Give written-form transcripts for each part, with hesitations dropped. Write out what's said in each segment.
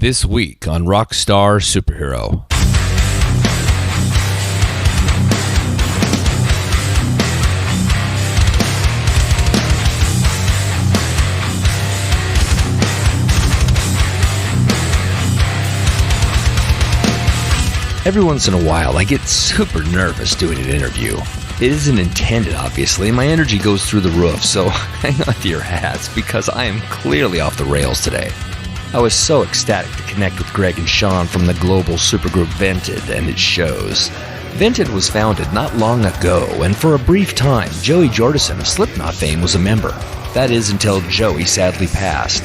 This week on Rockstar Superhero. Every once in a while, I get super nervous doing an interview. It isn't intended, obviously. My energy goes through the roof, so hang on to your hats because I am clearly off the rails today. I was so ecstatic to connect with Greg and Sean from the global supergroup Vented, and it shows. Vented was founded not long ago, and for a brief time, Joey Jordison of Slipknot fame was a member. That is until Joey sadly passed.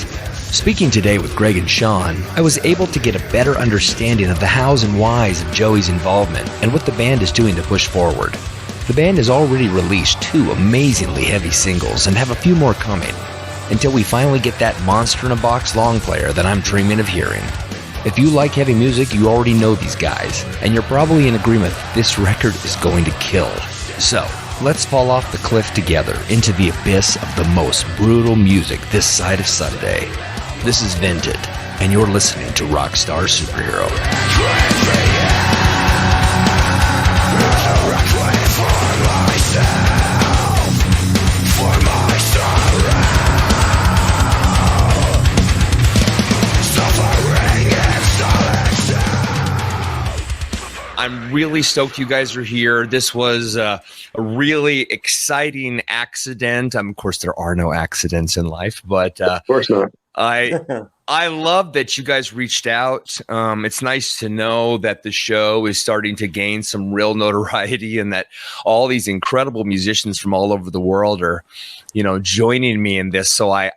Speaking today with Greg and Sean, I was able to get a better understanding of the hows and whys of Joey's involvement and what the band is doing to push forward. The band has already released 2 amazingly heavy singles and have a few more coming, until we finally get that monster-in-a-box long player that I'm dreaming of hearing. If you like heavy music, you already know these guys, and you're probably in agreement that this record is going to kill. So, let's fall off the cliff together into the abyss of the most brutal music this side of Sunday. This is Vented, and you're listening to Rockstar Superhero. I'm really stoked you guys are here. This was a really exciting accident. Of course, there are no accidents in life, but of course not. I love that you guys reached out. It's nice to know that the show is starting to gain some real notoriety and that all these incredible musicians from all over the world are, joining me in this. So I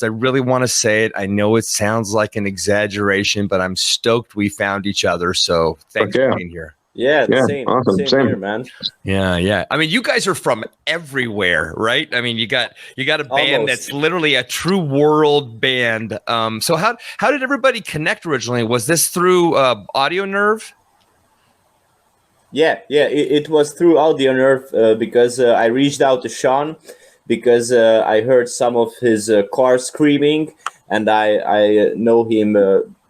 really want to say it. I know it sounds like an exaggeration, but I'm stoked we found each other. So thanks for being here. Yeah, same. Awesome. Same here, man. Yeah. I mean, you guys are from everywhere, right? I mean, you got a band that's literally a true world band. So how did everybody connect originally? Was this through Audio Nerve? Yeah. It was through Audio Nerve because I reached out to Sean because I heard some of his car screaming, and I know him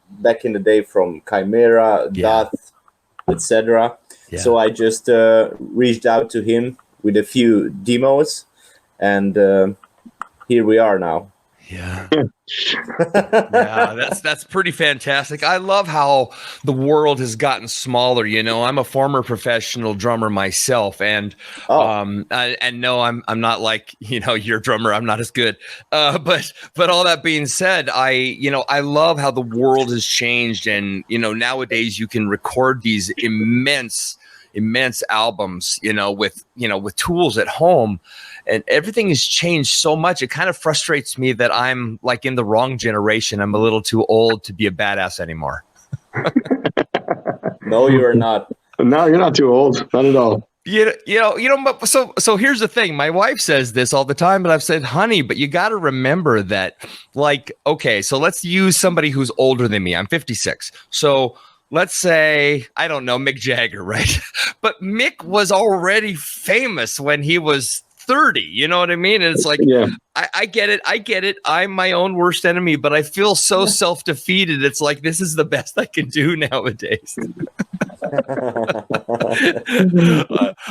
back in the day from Chimera, Death, etc. Yeah. So I just reached out to him with a few demos, and here we are now. Yeah. That's pretty fantastic. I love how the world has gotten smaller. I'm a former professional drummer myself, and no, I'm not like your drummer. I'm not as good. But all that being said, I love how the world has changed, and nowadays you can record these immense albums, with tools at home. And everything has changed so much. It kind of frustrates me that I'm like in the wrong generation. I'm a little too old to be a badass anymore. No, you are not. No, you're not too old. Not at all. So here's the thing. My wife says this all the time, but I've said, honey, but you got to remember that, okay, so let's use somebody who's older than me. I'm 56. So let's say, I don't know, Mick Jagger, right? But Mick was already famous when he was 30, you know what I mean? And it's like, yeah. I get it. I'm my own worst enemy, but I feel so self-defeated. It's like, this is the best I can do nowadays.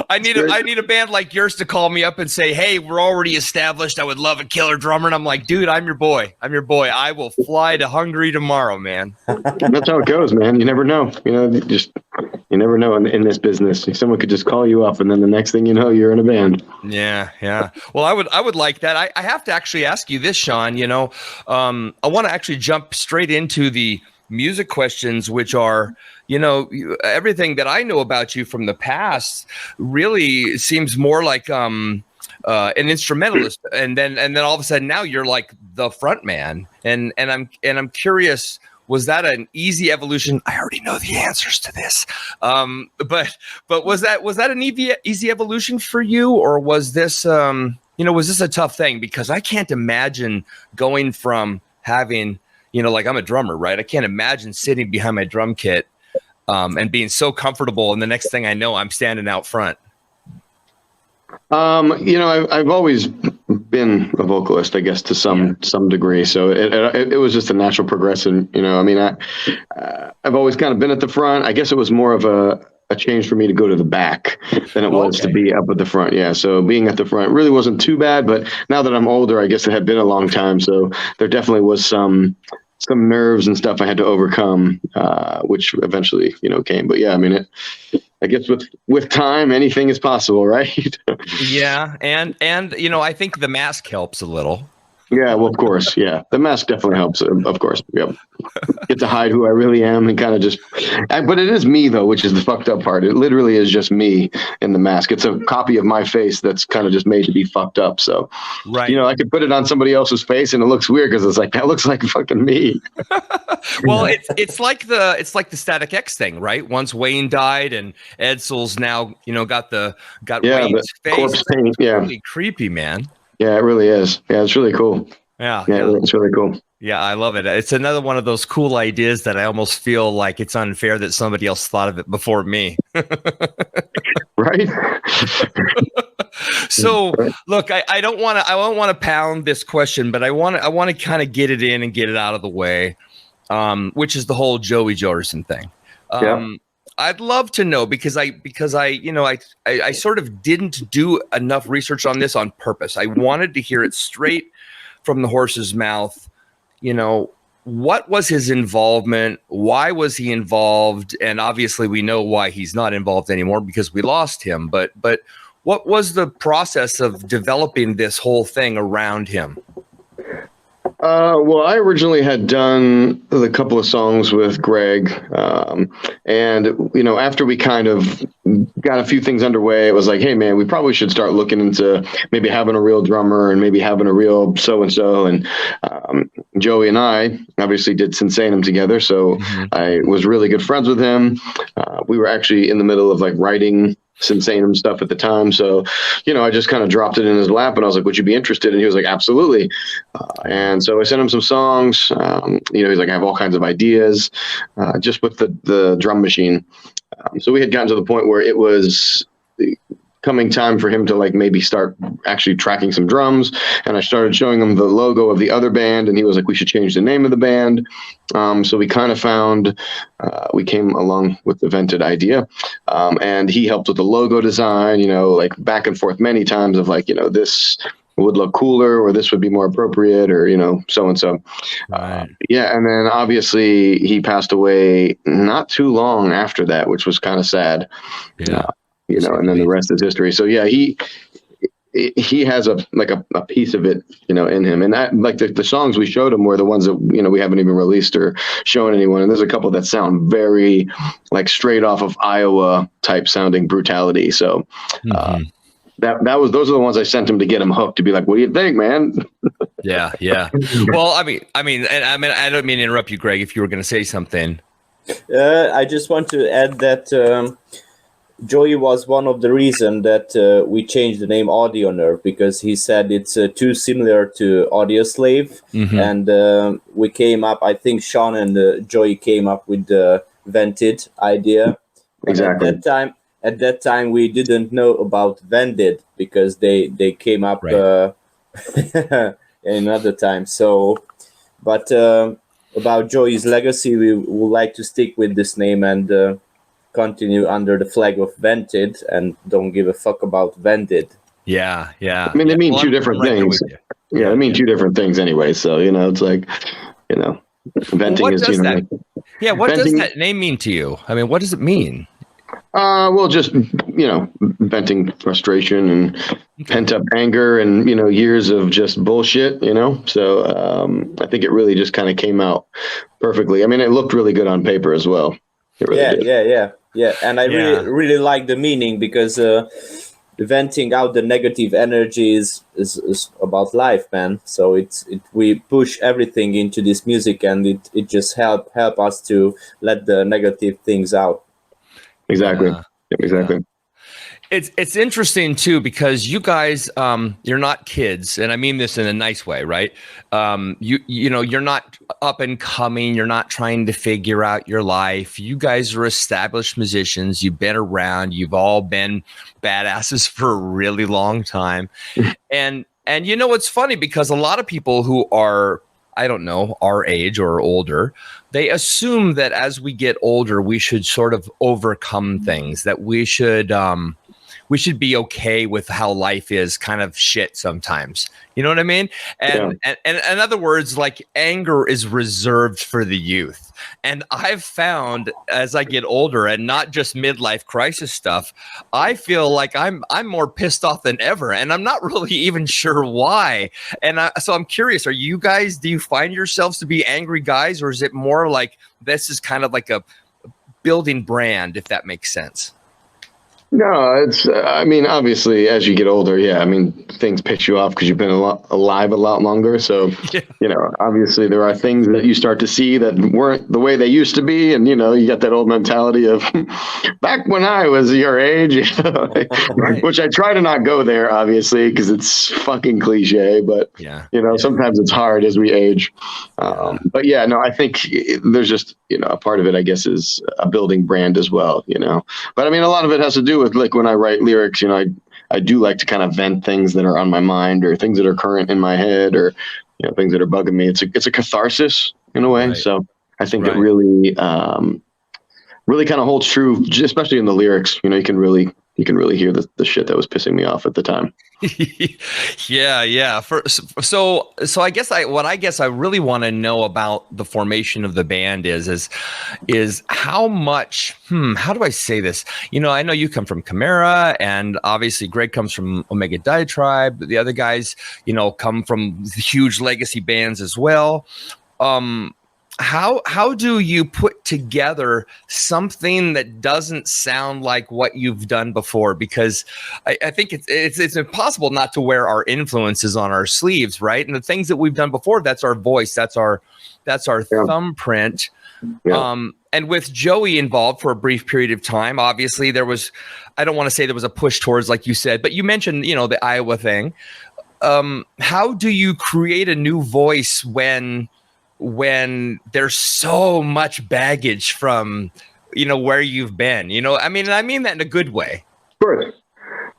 I need a band like yours to call me up and say, hey, we're already established. I would love a killer drummer. And I'm like, dude, I'm your boy. I will fly to Hungary tomorrow, man. That's how it goes, man. You never know. You never know in this business. Someone could just call you up, and then the next thing you know, you're in a band. Yeah. Well, I would like that. I have to actually ask you this, Sean. I want to actually jump straight into the music questions, which are, everything that I know about you from the past really seems more like an instrumentalist, and then all of a sudden now you're like the front man, and I'm curious. Was that an easy evolution? I already know the answers to this, but was that an easy evolution for you, or was this was this a tough thing? Because I can't imagine going from having like I'm a drummer, right? I can't imagine sitting behind my drum kit and being so comfortable, and the next thing I know, I'm standing out front. I've always been a vocalist, I guess, to some degree. So it was just a natural progression. You know, I mean, I've always kind of been at the front. I guess it was more of a change for me to go to the back than it was to be up at the front. Yeah. So being at the front really wasn't too bad, but now that I'm older, I guess it had been a long time. So there definitely was some nerves and stuff I had to overcome, which eventually, you know, came. But yeah, I mean, I guess with time, anything is possible, right? Yeah. And, you know, I think the mask helps a little. Yeah, well, of course. Yeah. The mask definitely helps. Of course. Yep. Get to hide who I really am and kind of just, but it is me though, which is the fucked up part. It literally is just me in the mask. It's a copy of my face that's kind of just made to be fucked up. So, right. You know, I could put it on somebody else's face and it looks weird because it's like, that looks like fucking me. Well, it's like the Static X thing, right? Once Wayne died and Edsel's now, you know, got Wayne's face. Corpse paint, it's really creepy, man. Yeah, it really is. Yeah, it's really cool. Yeah, it's really cool. Yeah, I love it. It's another one of those cool ideas that I almost feel like it's unfair that somebody else thought of it before me. Right. So, look, I don't want to pound this question, but I want to kind of get it in and get it out of the way, which is the whole Joey Jordison thing. I'd love to know because I you know, I sort of didn't do enough research on this on purpose. I wanted to hear it straight from the horse's mouth. You know, what was his involvement? Why was he involved? And obviously we know why he's not involved anymore because we lost him. But what was the process of developing this whole thing around him? Well, I originally had done a couple of songs with Greg, and you know, after we kind of got a few things underway, it was like, hey, man, we probably should start looking into maybe having a real drummer and maybe having a real so and so. And Joey and I obviously did Sinsanum together, so I was really good friends with him. We were actually in the middle of like writing Sinsanum stuff at the time. So, you know, I just kind of dropped it in his lap and I was like, would you be interested? And he was like, absolutely. And so I sent him some songs. You know, he's like, I have all kinds of ideas, just with the drum machine. So we had gotten to the point where it was coming time for him to like maybe start actually tracking some drums. And I started showing him the logo of the other band and he was like, we should change the name of the band. So we kind of found, we came along with the Vented idea, and he helped with the logo design, you know, like back and forth many times of like, you know, this would look cooler or this would be more appropriate or, you know, so and so. Yeah. And then obviously he passed away not too long after that, which was kind of sad. Yeah. You know, and then the rest is history. So yeah, he has a piece of it, you know, in him. And that, like the songs we showed him were the ones that, you know, we haven't even released or shown anyone. And there's a couple that sound very like straight off of Iowa type sounding brutality. So those are the ones I sent him to get him hooked, to be like, what do you think, man? Yeah. Well, I mean, I don't mean to interrupt you, Greg, if you were going to say something. I just want to add that Joey was one of the reasons that we changed the name Audio Nerve, because he said it's too similar to Audio Slave. And we came up, I think Sean and Joey came up with the Vented idea. Exactly. At that time, we didn't know about Vended because they came up another time. So, but about Joey's legacy, we would like to stick with this name and continue under the flag of Vented and don't give a fuck about Vended. Yeah. I mean, they mean two different things. Yeah, I mean two different things anyway. So, you know, it's like, you know, venting is, you know. What does that name mean to you? I mean, what does it mean? Well, just, you know, venting frustration and pent up anger and, you know, years of just bullshit, you know. So I think it really just kind of came out perfectly. I mean, it looked really good on paper as well. Yeah. And I really like the meaning because venting out the negative energies is about life, man. So we push everything into this music and it just help us to let the negative things out. Exactly. It's interesting too, because you guys, you're not kids, and I mean this in a nice way, right? You know, you're not up and coming. You're not trying to figure out your life. You guys are established musicians. You've been around. You've all been badasses for a really long time, and And you know, it's funny because a lot of people who are, I don't know, our age or older, they assume that as we get older, we should sort of overcome things, that we should be okay with how life is kind of shit sometimes. You know what I mean? And in other words, like anger is reserved for the youth. And I've found as I get older and not just midlife crisis stuff, I feel like I'm more pissed off than ever. And I'm not really even sure why. And so I'm curious, do you find yourselves to be angry guys, or is it more like this is kind of like a building brand, if that makes sense? No, it's, I mean, obviously, as you get older, things piss you off because you've been alive a lot longer. So, obviously there are things that you start to see that weren't the way they used to be. And, you got that old mentality of back when I was your age, right. Which I try to not go there, obviously, because it's fucking cliche. But, sometimes it's hard as we age. But yeah, no, I think there's just, a part of it, I guess, is a building brand as well, But I mean, a lot of it has to do with, like, when I write lyrics, I do like to kind of vent things that are on my mind or things that are current in my head or, things that are bugging me. It's a catharsis in a way. Right. So I think it really kind of holds true, especially in the lyrics. You can really hear the shit that was pissing me off at the time. Yeah. So I guess I really want to know about the formation of the band is how much, how do I say this? I know you come from Chimera, and obviously Greg comes from Omega Diatribe. The other guys, come from huge legacy bands as well. How do you put together something that doesn't sound like what you've done before? Because I think it's impossible not to wear our influences on our sleeves, right? And the things that we've done before, that's our voice, that's our thumbprint. Yeah. And with Joey involved for a brief period of time, obviously there was, I don't want to say there was a push towards, like you said, but you mentioned, the Iowa thing. How do you create a new voice when there's so much baggage from, where you've been, I mean that in a good way. Sure.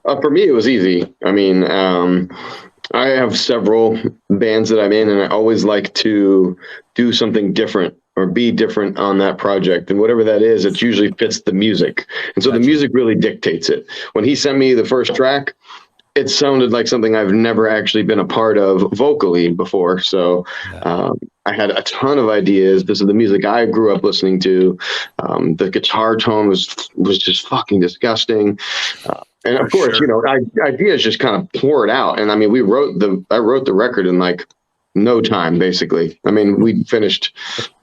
For me, it was easy. I mean, I have several bands that I'm in, and I always like to do something different or be different on that project. And whatever that is, it usually fits the music. And so the music really dictates it. When he sent me the first track, it sounded like something I've never actually been a part of vocally before. So I had a ton of ideas. This is the music I grew up listening to. The guitar tone was just fucking disgusting. And of course, ideas just kind of poured out. And I mean, I wrote the record in like no time, basically. I mean, we finished,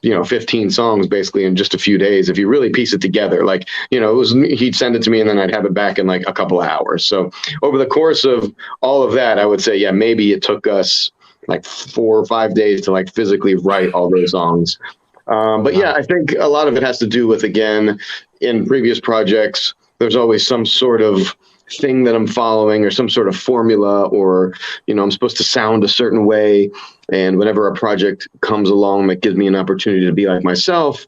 15 songs basically in just a few days. If you really piece it together, like, it was, he'd send it to me and then I'd have it back in like a couple of hours. So over the course of all of that, I would say, yeah, maybe it took us like 4 or 5 days to like physically write all those songs. But yeah, I think a lot of it has to do with, again, in previous projects, there's always some sort of thing that I'm following or some sort of formula, or, I'm supposed to sound a certain way. And whenever a project comes along that gives me an opportunity to be like myself,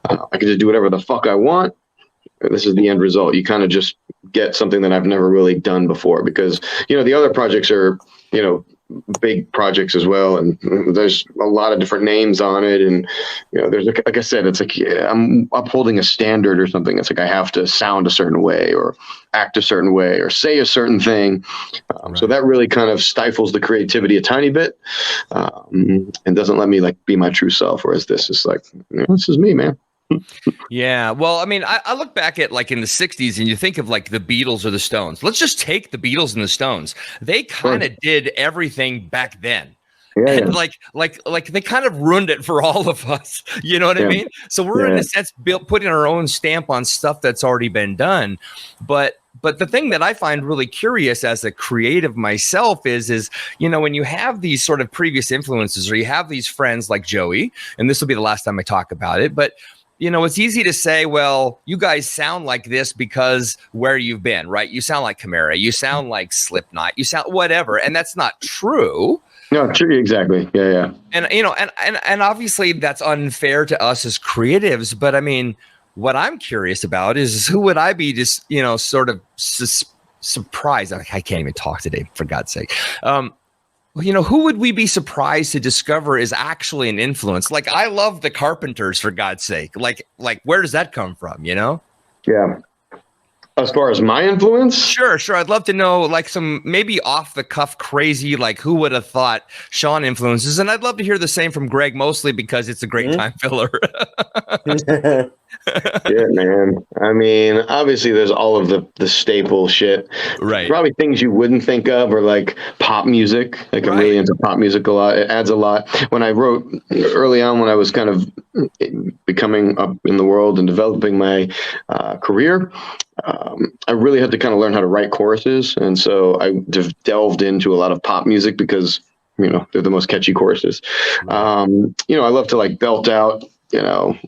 I can just do whatever the fuck I want. This is the end result. You kind of just get something that I've never really done before, because, the other projects are, big projects as well. And there's a lot of different names on it. And, there's, like I said, it's like, I'm upholding a standard or something. It's like, I have to sound a certain way or act a certain way or say a certain thing. Right. So that really kind of stifles the creativity a tiny bit, and doesn't let me like be my true self. Whereas this is like, this is me, man. Yeah. Well, I mean, I look back at like in the 60s and you think of like the Beatles or the Stones. Let's just take the Beatles and the Stones. They kind of did everything back then. Yeah, and like they kind of ruined it for all of us. You know what I mean? So we're in a sense putting our own stamp on stuff that's already been done. But the thing that I find really curious as a creative myself is, when you have these sort of previous influences, or you have these friends like Joey, and this will be the last time I talk about it, but it's easy to say, well, you guys sound like this because where you've been, right? You sound like Chimera, you sound like Slipknot, you sound whatever. And that's not true. No, true. Exactly. Yeah. And, and obviously that's unfair to us as creatives. But I mean, what I'm curious about is who would I be just, sort of surprised. I can't even talk today, for God's sake. Well, who would we be surprised to discover is actually an influence? Like, I love the Carpenters, for God's sake. Like where does that come from, Yeah. As far as my influence? Sure. I'd love to know, like, some maybe off the cuff crazy, like, who would have thought Sean influences? And I'd love to hear the same from Greg, mostly because it's a great time filler. Yeah, man. I mean, obviously there's all of the staple shit. Right. Probably things you wouldn't think of, or like pop music. Like, I'm really into pop music a lot. It adds a lot. When I wrote early on, when I was kind of becoming up in the world and developing my career, I really had to kind of learn how to write choruses. And so I delved into a lot of pop music because, they're the most catchy choruses. I love to like belt out,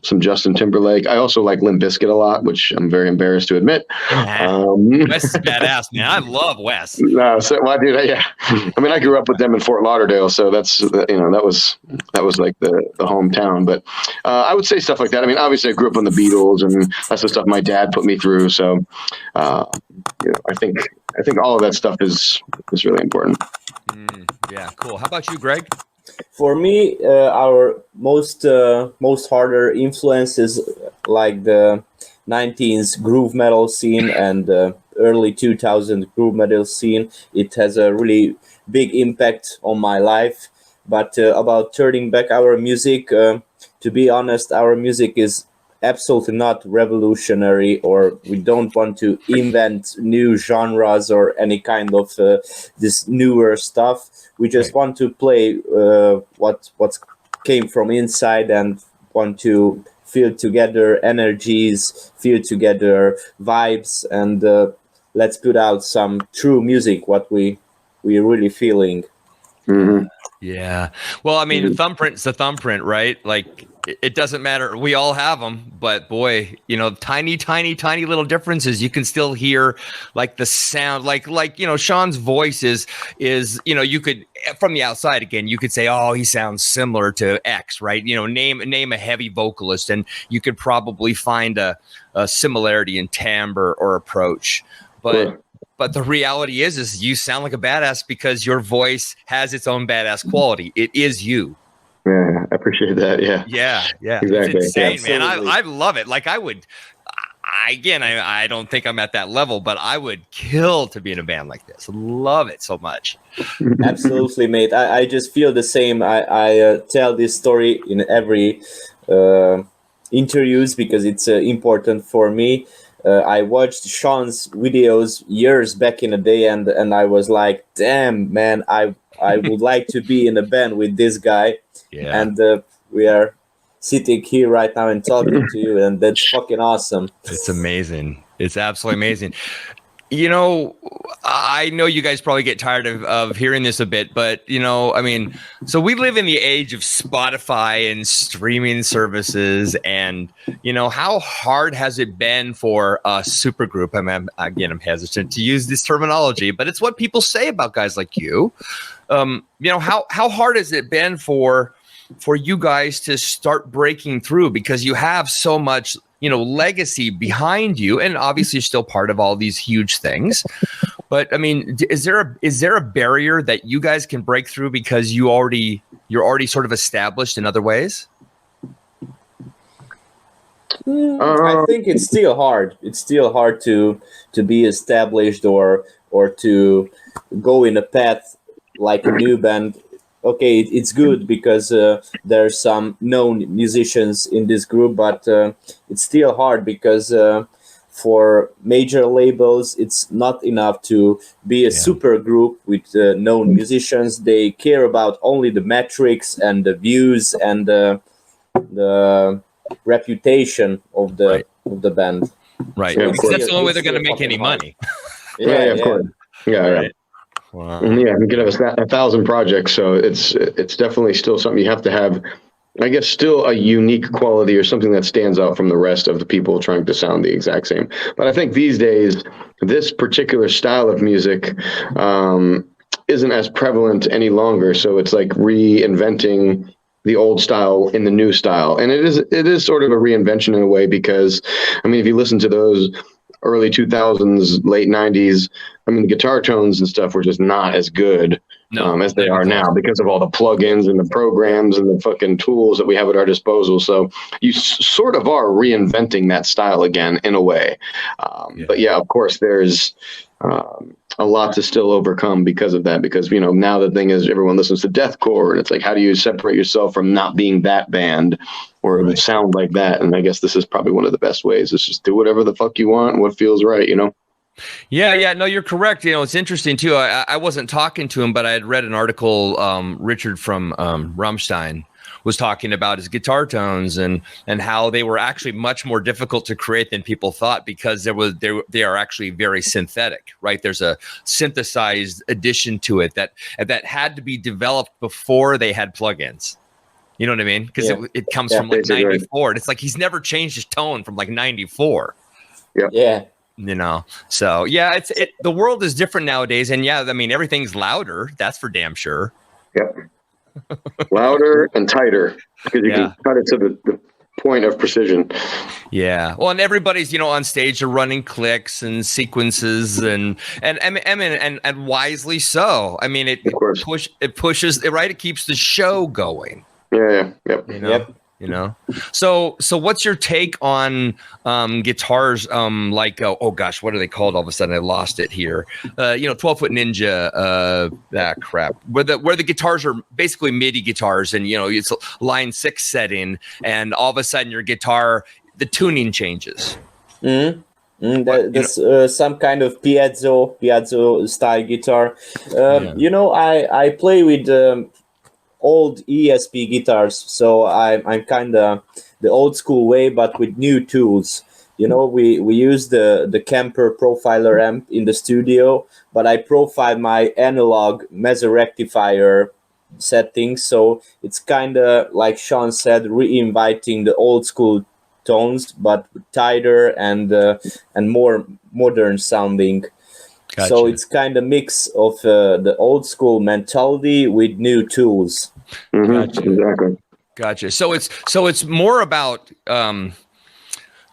some Justin Timberlake. I also like Limp Bizkit a lot, which I'm very embarrassed to admit. Wes is badass, man. I love Wes. No, so well, dude, yeah. I mean, I grew up with them in Fort Lauderdale, so that's that was like the hometown. But I would say stuff like that. I mean, obviously, I grew up on the Beatles, and that's the stuff my dad put me through. So, I think all of that stuff is really important. Yeah, cool. How about you, Greg? For me, our most harder influence is like the 19th groove metal scene and early 2000 groove metal scene. It has a really big impact on my life. But about turning back our music, to be honest, our music is absolutely not revolutionary, or we don't want to invent new genres or any kind of this newer stuff. We just want to play what came from inside and want to feel together energies, feel together vibes, and let's put out some true music, what we're really feeling. Mm-hmm. Yeah. Well, I mean, thumbprint's the thumbprint, right? Like, it doesn't matter. We all have them, but boy, tiny little differences. You can still hear like the sound, like Sean's voice is, you could, from the outside again, you could say, oh, he sounds similar to X, right? Name a heavy vocalist and you could probably find a similarity in timbre or approach. But the reality is you sound like a badass because your voice has its own badass quality. It is you. Yeah, I appreciate that. Yeah. Exactly. It's insane, man. Absolutely. I love it. Like, I don't think I'm at that level, but I would kill to be in a band like this. Love it so much. Absolutely, mate. I just feel the same. I tell this story in every interviews because it's important for me. I watched Sean's videos years back in the day, and I was like, damn, man, I would like to be in a band with this guy. Yeah. And we are sitting here right now and talking to you, and that's fucking awesome. It's amazing. It's absolutely amazing. I know you guys probably get tired of hearing this a bit, but so we live in the age of Spotify and streaming services, and how hard has it been for a supergroup? I'm hesitant to use this terminology, but it's what people say about guys like you. How hard has it been for you guys to start breaking through, because you have so much legacy behind you, and obviously you're still part of all these huge things. But I mean, is there a barrier that you guys can break through because you're already sort of established in other ways? I think it's still hard. It's still hard to be established or to go in a path like a new band. Okay, it's good because there's some known musicians in this group, but it's still hard because for major labels, it's not enough to be a super group with known musicians. They care about only the metrics and the views and the reputation of the band. Right. So that's the only way they're going to make any money. Yeah, of course. Yeah, right. Wow. Yeah, you could have 1,000 projects, so it's definitely still something you have to have. I guess still a unique quality or something that stands out from the rest of the people trying to sound the exact same. But I think these days, this particular style of music isn't as prevalent any longer. So it's like reinventing the old style in the new style, and it is sort of a reinvention in a way, because I mean, if you listen to those early 2000s, late 90s, I mean, the guitar tones and stuff were just not as good as they are now, because of all the plugins and the programs and the fucking tools that we have at our disposal. So you sort of are reinventing that style again in a way. But yeah, of course, there's a lot to still overcome because of that. Because, you know, now the thing is everyone listens to deathcore, and it's like, how do you separate yourself from not being that band or sound like that? And I guess this is probably one of the best ways. Is just do whatever the fuck you want and what feels right, you know? Yeah, no, you're correct. You know, it's interesting too. I wasn't talking to him, but I had read an article. Richard from Rammstein was talking about his guitar tones and how they were actually much more difficult to create than people thought, because they are actually very synthetic, right? There's a synthesized addition to it that had to be developed before they had plugins. You know what I mean? Because it comes from like 94. And it's like he's never changed his tone from like 94. Yeah. You know, so yeah, the world is different nowadays, and yeah, I mean everything's louder. That's for damn sure. Yep, louder and tighter, because you can cut it to the point of precision. Yeah, well, and everybody's, you know, on stage are running clicks and sequences, and wisely so. I mean, it pushes right. It keeps the show going. Yeah. Yep. You know? You know, so what's your take on guitars like oh gosh, what are they called? All of a sudden I lost it here. 12-foot Ninja, crap. Where the guitars are basically MIDI guitars, and you know it's line 6 setting, and all of a sudden your guitar, the tuning changes. There's some kind of piezo style guitar. You know, I play with old ESP guitars, so I'm kind of the old school way, but with new tools. You know, we use the Kemper profiler amp in the studio, but I profile my analog meso rectifier settings, so it's kind of like Sean said, reinviting the old school tones, but tighter and more modern sounding. Gotcha. So it's kind of mix of the old school mentality with new tools. Gotcha. Exactly. Gotcha. So it's more about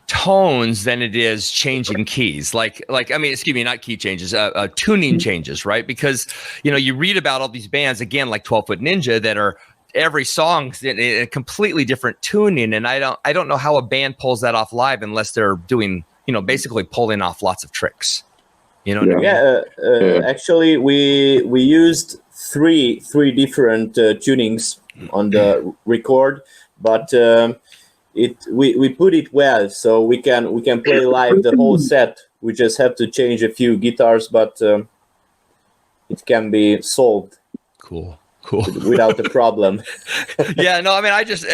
tones than it is changing keys. Like I mean, excuse me, not key changes, tuning changes, right? Because you know you read about all these bands again, like 12-foot Ninja, that are every song's in a completely different tuning, and I don't know how a band pulls that off live unless they're doing, you know, basically pulling off lots of tricks. You know what I mean? Actually, we used three different tunings on the record, but we put it well, so we can play live the whole set. We just have to change a few guitars, but it can be solved. Cool. Without a problem. Yeah, no, I mean, I just,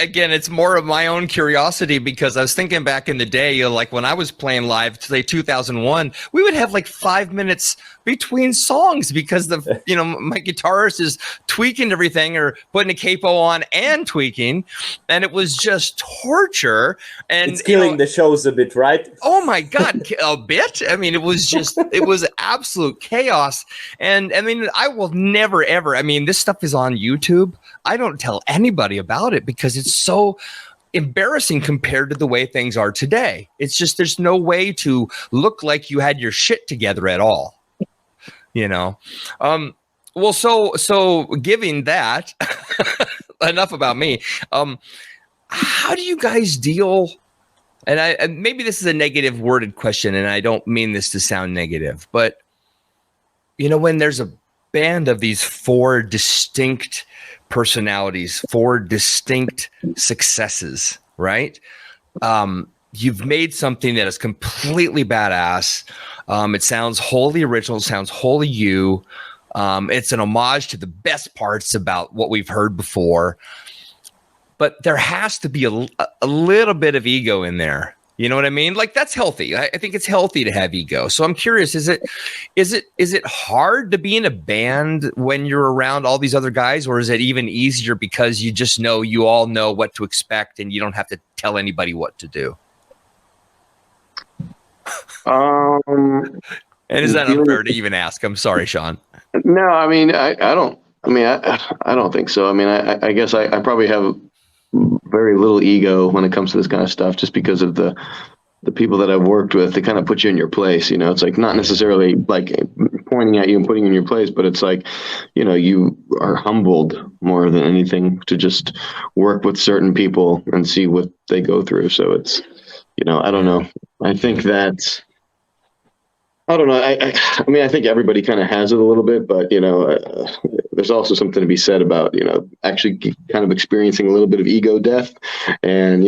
again, it's more of my own curiosity, because I was thinking back in the day, you know, like when I was playing live, say 2001, we would have like 5 minutes between songs because my guitarist is tweaking everything or putting a capo on and tweaking, and it was just torture. And it's killing the shows a bit, right? Oh my God, a bit? I mean, it was absolute chaos. And I mean, I will never, ever, I mean, this stuff is on YouTube. I don't tell anybody about it because it's so embarrassing compared to the way things are today. It's just, there's no way to look like you had your shit together at all. You know, well, so giving that enough about me. How do you guys deal? And maybe this is a negative worded question, and I don't mean this to sound negative, but you know, when there's a band of these 4 distinct personalities, 4 distinct successes, right? You've made something that is completely badass. It sounds wholly original, sounds wholly you. It's an homage to the best parts about what we've heard before. But there has to be a little bit of ego in there. You know what I mean? Like, that's healthy. I think it's healthy to have ego. So I'm curious, is it hard to be in a band when you're around all these other guys, or is it even easier because you all know what to expect and you don't have to tell anybody what to do? And is that unfair to even ask? I'm sorry, Sean. No, I mean, I don't. I mean, I don't think so. I mean, I guess I probably have very little ego when it comes to this kind of stuff, just because of the people that I've worked with. They kind of put you in your place. You know, it's like not necessarily like pointing at you and putting you in your place, but it's like, you are humbled more than anything to just work with certain people and see what they go through. So it's, I don't know. I think that, I don't know. I mean, I think everybody kind of has it a little bit, but there's also something to be said about actually kind of experiencing a little bit of ego death, and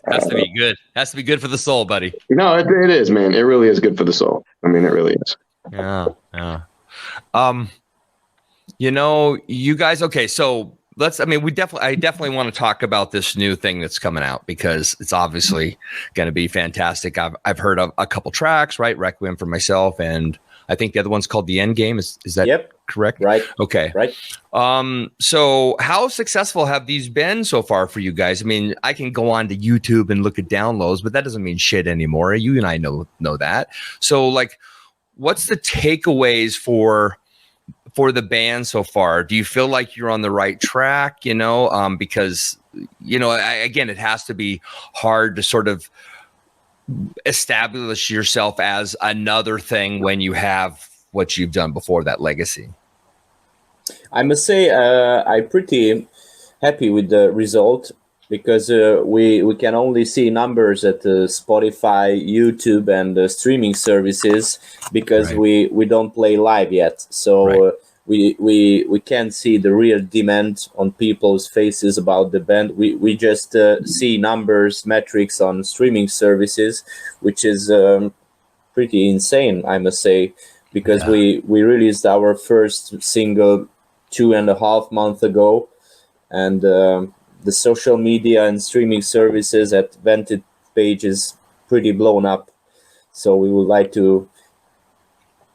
has to be good. Has to be good for the soul, buddy. No, it is, man. It really is good for the soul. I mean, it really is. Yeah. You guys. Okay, so I definitely want to talk about this new thing that's coming out, because it's obviously going to be fantastic. I've heard of a couple tracks, right? Requiem for Myself, and I think the other one's called The End Game. Is that correct? Right. Okay. Right. So how successful have these been so far for you guys? I mean, I can go on to YouTube and look at downloads, but that doesn't mean shit anymore. You and I know that. So like, what's the takeaways for the band so far? Do you feel like you're on the right track? Because again, it has to be hard to sort of establish yourself as another thing when you have what you've done before, that legacy. I must say, I'm pretty happy with the result, because we can only see numbers at Spotify, YouTube, and streaming services, because right. we don't play live yet. So right. We can't see the real demand on people's faces about the band. We just see numbers, metrics on streaming services, which is pretty insane, I must say, because we released our first single 2.5 months ago, and the social media and streaming services at Vantage page is pretty blown up. So we would like to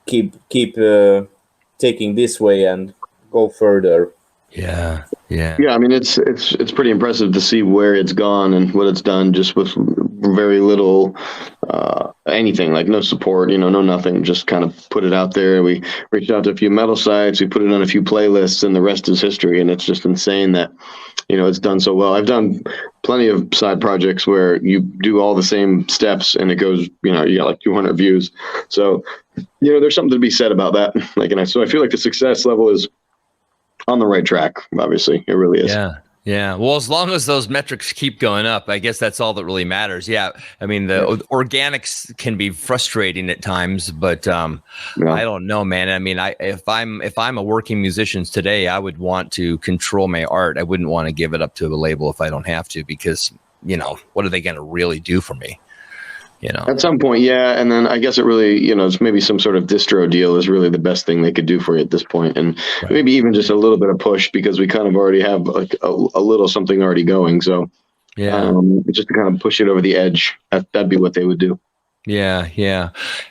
keep taking this way and go further. Yeah. I mean, it's pretty impressive to see where it's gone and what it's done, just with very little anything, like no support, no nothing, just kind of put it out there. We reached out to a few metal sites, we put it on a few playlists, and the rest is history. And it's just insane that it's done so well. I've done plenty of side projects where you do all the same steps and it goes, you got like 200 views. So there's something to be said about that. So I feel like the success level is on the right track. Obviously, it really is. Yeah. Well, as long as those metrics keep going up, I guess that's all that really matters. Yeah. I mean, the organics can be frustrating at times, but I don't know, man. I mean, if I'm a working musician today, I would want to control my art. I wouldn't want to give it up to a label if I don't have to, because what are they going to really do for me? At some point, yeah. And then I guess it really, it's maybe some sort of distro deal is really the best thing they could do for you at this point. And maybe even just a little bit of push, because we kind of already have like a little something already going. So just to kind of push it over the edge, that'd be what they would do. Yeah.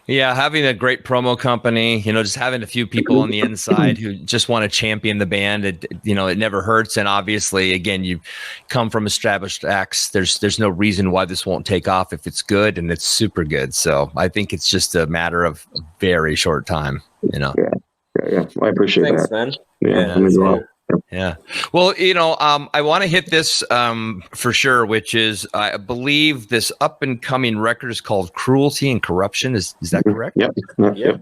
Having a great promo company, just having a few people on the inside who just want to champion the band, it never hurts. And obviously, again, you come from established acts. There's no reason why this won't take off if it's good, and it's super good. So I think it's just a matter of a very short time. Yeah. I appreciate Thanks, that. Man. Yeah. Well, I want to hit this for sure, which is, I believe this up and coming record is called Cruelty and Corruption. Is that correct? Yep.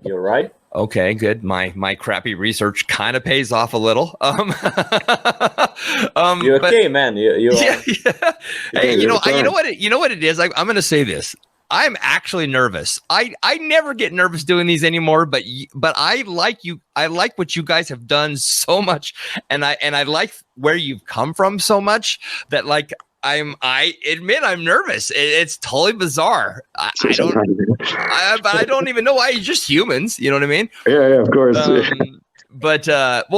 You're right. Okay, good. My crappy research kind of pays off a little. You're okay, man. You yeah. Hey, you know what it is? I'm going to say this. I'm actually nervous. I never get nervous doing these anymore, but I like you. I like what you guys have done so much, and I like where you've come from so much that I admit I'm nervous. It's totally bizarre. I don't even know why. You're just humans. You know what I mean? Yeah, of course.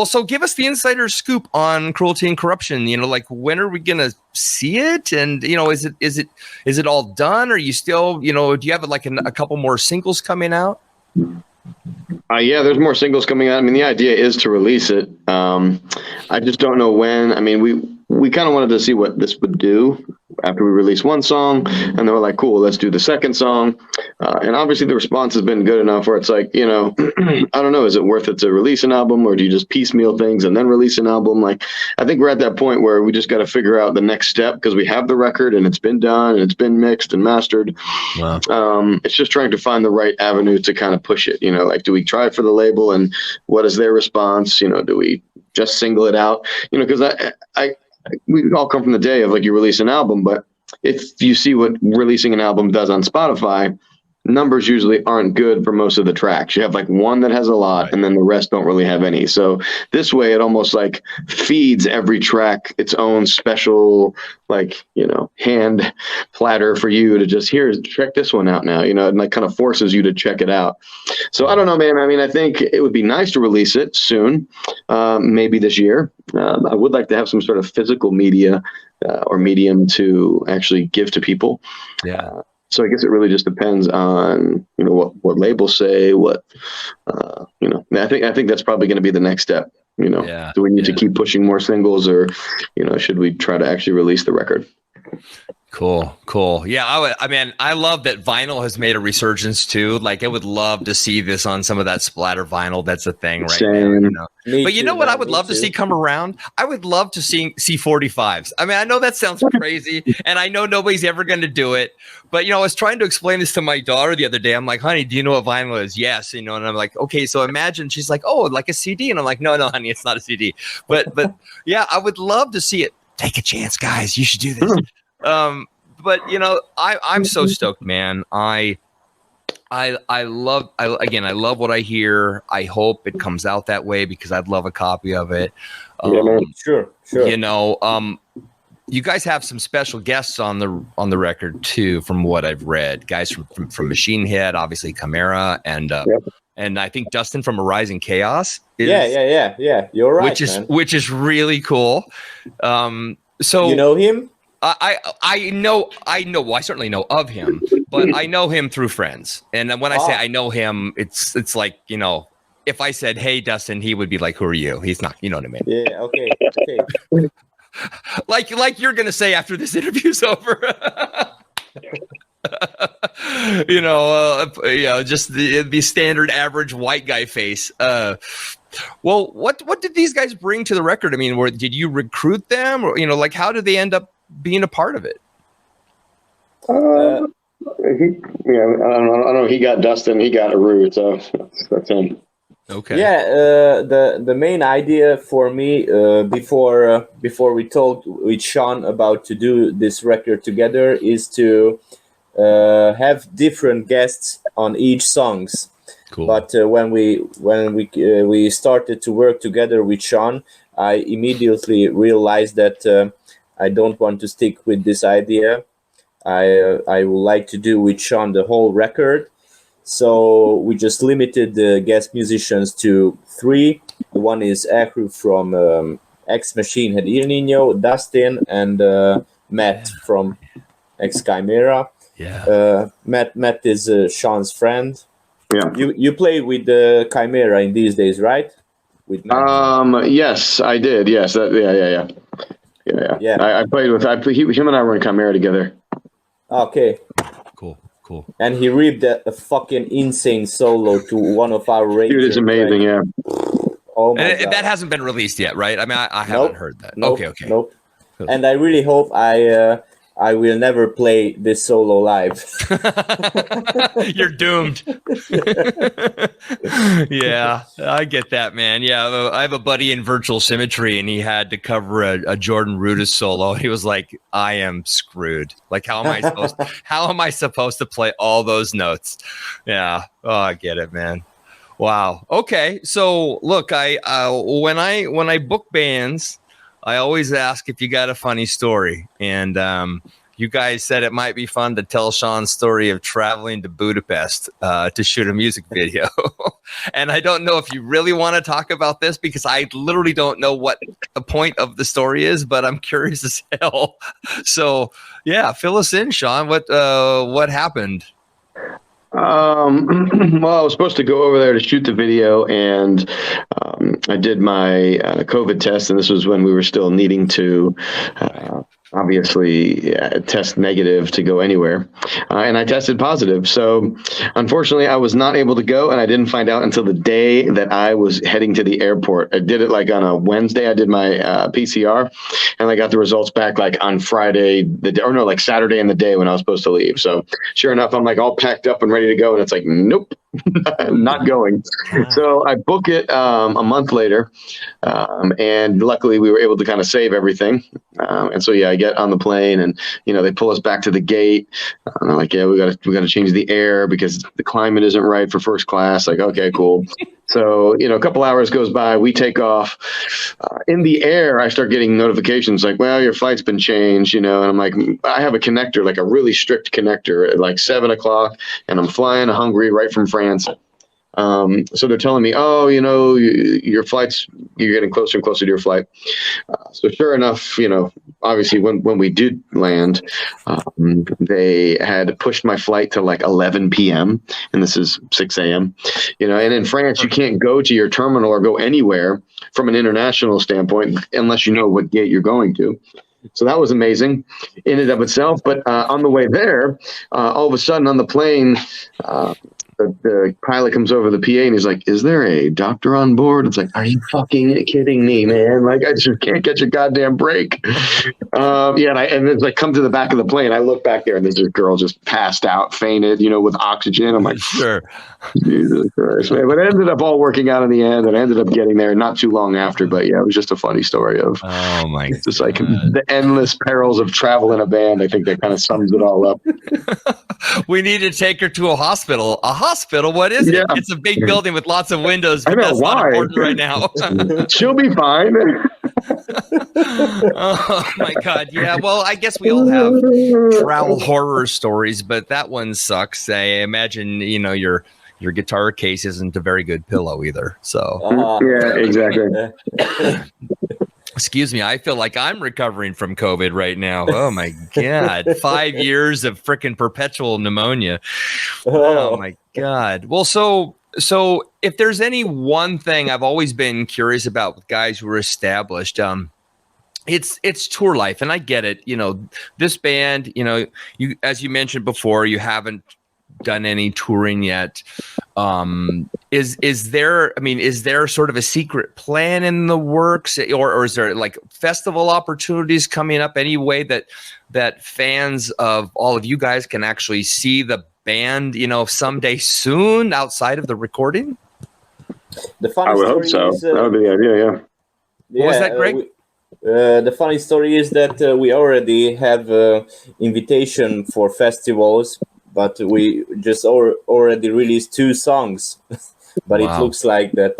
So give us the insider scoop on Cruelty and Corruption. When are we gonna see it? And is it all done? Are you still, do you have a couple more singles coming out? Yeah, there's more singles coming out. I mean, the idea is to release it. I just don't know when. I mean, we kind of wanted to see what this would do after we released one song, and then we're like, cool, let's do the second song. And obviously the response has been good enough where it's like, you know, I don't know, is it worth it to release an album, or do you just piecemeal things and then release an album? Like, I think we're at that point where we just got to figure out the next step, because we have the record and it's been done and it's been mixed and mastered. Wow. It's just trying to find the right avenue to kind of push it, you know, like, do we try it for the label, and what is their response? You know, do we just single it out? You know, because we all come from the day of, like, you release an album, but if you see what releasing an album does on Spotify, numbers usually aren't good for most of the tracks. You have like one that has a lot, right, and then the rest don't really have any. So this way it almost like feeds every track its own special, like, you know, hand platter for you to just, here, check this one out now, you know, and like kind of forces you to check it out. So I don't know, man. I mean, I think it would be nice to release it soon, maybe this year. I would like to have some sort of physical media or medium to actually give to people. Yeah. So I guess it really just depends on, you know, what labels say, what, you know, I think that's probably going to be the next step. You know, do we need to keep pushing more singles, or, you know, should we try to actually release the record? Cool. Yeah, I mean, I love that vinyl has made a resurgence too. Like, I would love to see this on some of that splatter vinyl. That's a thing right now. You know? But you know what I would love to see come around? I would love to see 45s. I mean, I know that sounds crazy, and I know nobody's ever going to do it. But, you know, I was trying to explain this to my daughter the other day. I'm like, honey, do you know what vinyl is? Yes. You know, and I'm like, okay, so imagine. She's like, oh, like a CD. And I'm like, no, honey, it's not a CD. But yeah, I would love to see it. Take a chance, guys. You should do this. But you know, I'm so stoked, man. I love what I hear. I hope it comes out that way, because I'd love a copy of it. Sure. You know, you guys have some special guests on the record too, from what I've read. Guys from Machine Head, obviously Chimera, and I think Dustin from Arising Chaos. Yeah. You're right, which is really cool. So you know him? I know. Well, I certainly know of him, but I know him through friends. And when I say I know him, it's like, you know, if I said, "Hey, Dustin," he would be like, "Who are you?" He's not. You know what I mean? Yeah. Okay. like you're gonna say after this interview's over. You know, just the standard average white guy face. Well, what did these guys bring to the record? I mean, did you recruit them, or, you know, like, how did they end up being a part of it? I don't know. He got Dustin. He got Aru. So that's him. Okay. Yeah. The main idea for me before we talked with Sean about to do this record together is to have different guests on each songs. Cool. But when we started to work together with Sean, I immediately realized that I don't want to stick with this idea. I would like to do with Sean the whole record. So we just limited the guest musicians to 3. The one is Ahru from Ex Machine Head Il Nino, Dustin, and Matt from Ex Chimera. Yeah. Matt is Sean's friend. Yeah. You played with the Chimera in these days, right? With Matt. Yes, I did. Yes. Yeah. I played with him and I were in Chimera together. Okay. Cool. And he ripped a fucking insane solo to one of our raves. Dude, it's amazing. Yeah. Oh my God. That hasn't been released yet, right? I mean, I haven't heard that. Nope, Okay. Nope. And I really hope I will never play this solo live. You're doomed. Yeah, I get that, man. Yeah, I have a buddy in Virtual Symmetry, and he had to cover a Jordan Rudess solo. He was like, "I am screwed. Like, how am I supposed to play all those notes?" Yeah. Oh, I get it, man. Wow. Okay. So look, when I book bands, I always ask if you got a funny story. And you guys said it might be fun to tell Sean's story of traveling to Budapest to shoot a music video. And I don't know if you really want to talk about this, because I literally don't know what the point of the story is, but I'm curious as hell. So yeah, fill us in, Sean. What happened? Well, I was supposed to go over there to shoot the video, and I did my COVID test, and this was when we were still needing to obviously test negative to go anywhere, and I tested positive. So unfortunately, I was not able to go, and I didn't find out until the day that I was heading to the airport. I did it like on a Wednesday. I did my PCR, and I got the results back like on Friday, like Saturday in the day when I was supposed to leave. So sure enough, I'm like all packed up and ready to go, and it's like, nope, not going. So I book it a month later, and luckily we were able to kind of save everything. And so, yeah, I get on the plane, and, they pull us back to the gate. And they're like, yeah, we got to change the air because the climate isn't right for first class. Like, okay, cool. So, a couple hours goes by, we take off. In the air, I start getting notifications like, well, your flight's been changed, and I'm like, I have a connector, like a really strict connector at like 7:00, and I'm flying to Hungary right from France. So they're telling me, oh, your flight's, you're getting closer and closer to your flight. So sure enough, obviously when we did land, they had pushed my flight to like 11 p.m. and this is 6 a.m. And in France, you can't go to your terminal or go anywhere from an international standpoint unless you know what gate you're going to. So that was amazing in and of itself. But on the way there, all of a sudden on the plane, the pilot comes over the PA and he's like, is there a doctor on board? It's like, are you fucking kidding me, man? Like, I just can't get your goddamn break. And it's like, come to the back of the plane. I look back there and there's this girl just passed out, fainted, with oxygen. I'm like, sure. Jesus Christ, man. But it ended up all working out in the end, and I ended up getting there not too long after. But yeah, it was just a funny story of, oh my God. Just like the endless perils of travel in a band. I think that kind of sums it all up. We need to take her to a hospital. A hospital? What is it? It's a big building with lots of windows, but that's not important right now. She'll be fine. Oh my God. Yeah. Well, I guess we all have travel horror stories, but that one sucks. I imagine, your guitar case isn't a very good pillow either. So yeah, exactly. Excuse me. I feel like I'm recovering from COVID right now. Oh my God. 5 years of freaking perpetual pneumonia. Oh my God. Well, so if there's any one thing I've always been curious about with guys who are established, it's tour life. And I get it. This band, you, as you mentioned before, you haven't done any touring yet. Is there sort of a secret plan in the works, or is there like festival opportunities coming up any way that fans of all of you guys can actually see the band, someday soon outside of the recording? The funny I would hope so. That would be the idea. Yeah. Was that Greg? The funny story is that we already have invitation for festivals, but we just already released 2 songs. But wow. It looks like that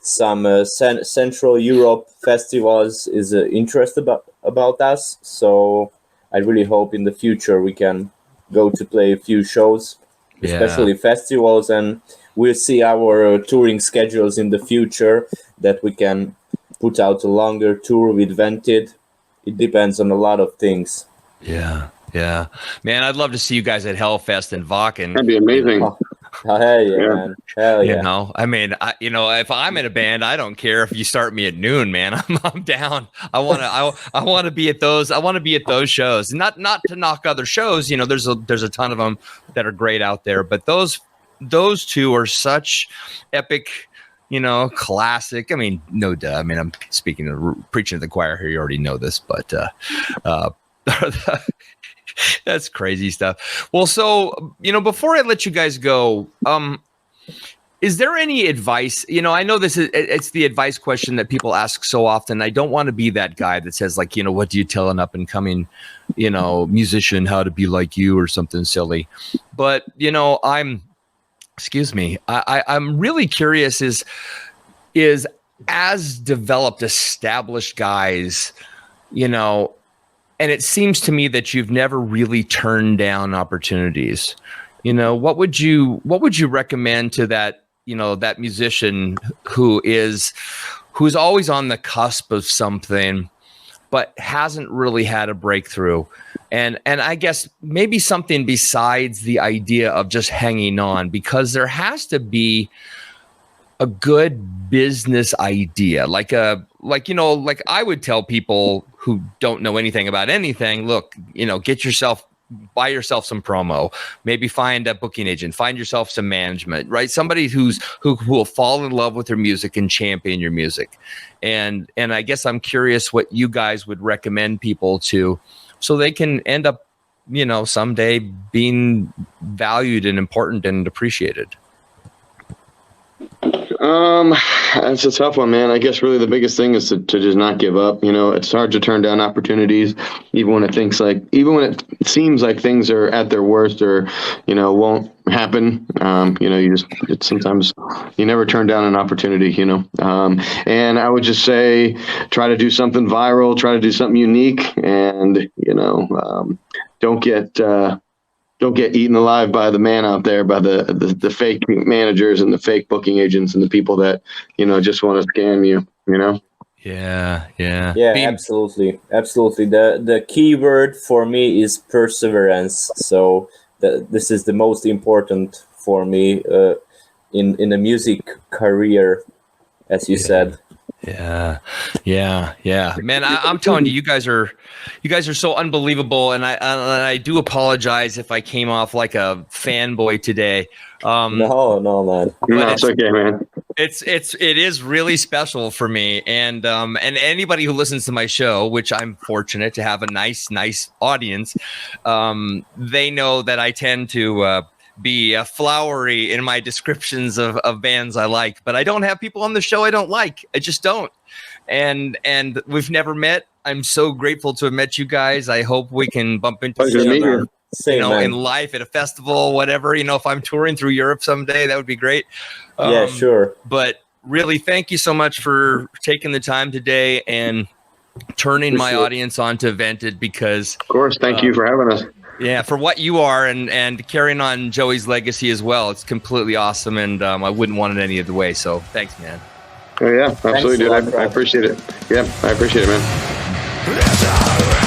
some Central Europe festivals is interested about us. So I really hope in the future we can go to play a few shows, especially festivals, and we'll see our touring schedules in the future that we can put out a longer tour with Vented. It depends on a lot of things. Yeah. Man, I'd love to see you guys at Hellfest and Wacken. That'd be amazing. Oh, hell yeah, man. Hell yeah. If I'm in a band, I don't care if you start me at noon, man. I'm down. I want to be at those. I want to be at those shows. Not to knock other shows. There's a ton of them that are great out there, but those 2 are such epic, classic. I mean, no duh. I mean, I'm preaching to the choir here. You already know this, but that's crazy stuff. Well, so, before I let you guys go, is there any advice? I know it's the advice question that people ask so often. I don't want to be that guy that says like, what do you tell an up and coming, musician how to be like you or something silly. But, I'm really curious is as developed, established guys, and it seems to me that you've never really turned down opportunities. What would you recommend to that, that musician who's always on the cusp of something, but hasn't really had a breakthrough? And I guess maybe something besides the idea of just hanging on, because there has to be a good business idea, like I would tell people who don't know anything about anything, look, buy yourself some promo, maybe find a booking agent, find yourself some management, right? Somebody who will fall in love with your music and champion your music. And I guess I'm curious what you guys would recommend people to, so they can end up, someday being valued and important and appreciated. That's a tough one, man. I guess really the biggest thing is to just not give up. It's hard to turn down opportunities, even when it seems like things are at their worst or, won't happen. Sometimes you never turn down an opportunity, and I would just say, try to do something viral, try to do something unique, and, don't get eaten alive by the man out there, by the fake managers and the fake booking agents and the people that, just want to scam you, Yeah. Absolutely. The key word for me is perseverance. So this is the most important for me in a music career, as you said. Yeah. Man, I'm telling you, you guys are so unbelievable, and I do apologize if I came off like a fanboy today. No, man. No, it's okay, man. It is really special for me, and anybody who listens to my show, which I'm fortunate to have a nice audience, they know that I tend to be flowery in my descriptions of bands I like, but I don't have people on the show I don't like. I just don't. And we've never met. I'm so grateful to have met you guys. I hope we can bump into each other, in life at a festival, whatever. If I'm touring through Europe someday, that would be great. Yeah, sure. But really, thank you so much for taking the time today and turning my audience on to Vented, because of course, thank you for having us. Yeah, for what you are and carrying on Joey's legacy as well. It's completely awesome, and I wouldn't want it any other way. So thanks, man. Oh, yeah, absolutely, dude. I appreciate it. Yeah, I appreciate it, man.